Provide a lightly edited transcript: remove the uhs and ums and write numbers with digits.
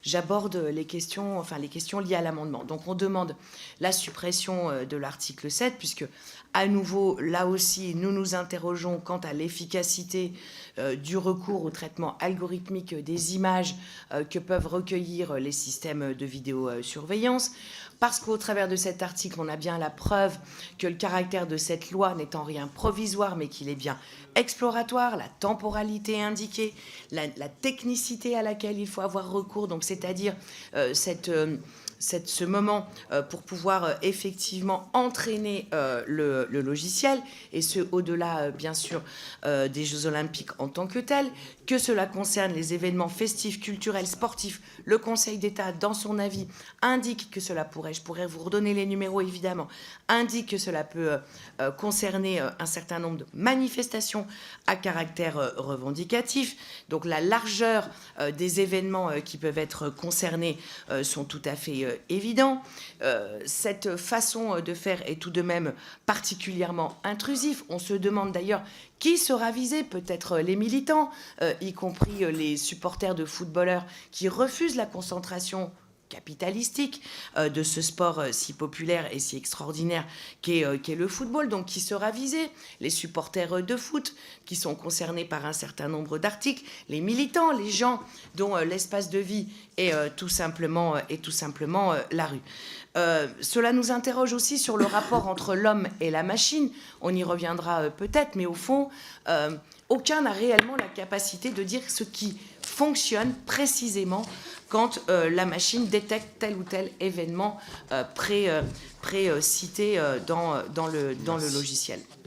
j'aborde les questions liées à l'amendement. Donc on demande la suppression de l'article 7, puisque à nouveau, là aussi, nous nous interrogeons quant à l'efficacité du recours au traitement algorithmique des images que peuvent recueillir les systèmes de vidéosurveillance, parce qu'au travers de cet article, on a bien la preuve que le caractère de cette loi n'est en rien provisoire, mais qu'il est bien exploratoire, la temporalité indiquée, la technicité à laquelle il faut avoir recours, donc c'est-à-dire ce moment pour pouvoir effectivement entraîner le logiciel, et ce, au-delà, bien sûr, des Jeux Olympiques en tant que tels, que cela concerne les événements festifs, culturels, sportifs. Le Conseil d'État, dans son avis, indique que cela pourrait, je pourrais vous redonner les numéros évidemment, indique que cela peut concerner un certain nombre de manifestations à caractère revendicatif. Donc la largeur des événements qui peuvent être concernés sont tout à fait évidents. Cette façon de faire est tout de même particulièrement intrusive. On se demande d'ailleurs qui sera visé, peut-être les militants, y compris les supporters de footballeurs qui refusent la concentration capitalistique de ce sport si populaire et si extraordinaire qu'est le football. Donc qui sera visé? Les supporters de foot qui sont concernés par un certain nombre d'articles, les militants, les gens dont l'espace de vie est tout simplement la rue. Cela nous interroge aussi sur le rapport entre l'homme et la machine. On y reviendra peut-être, mais au fond, aucun n'a réellement la capacité de dire ce qui fonctionne précisément quand la machine détecte tel ou tel événement précité dans le logiciel.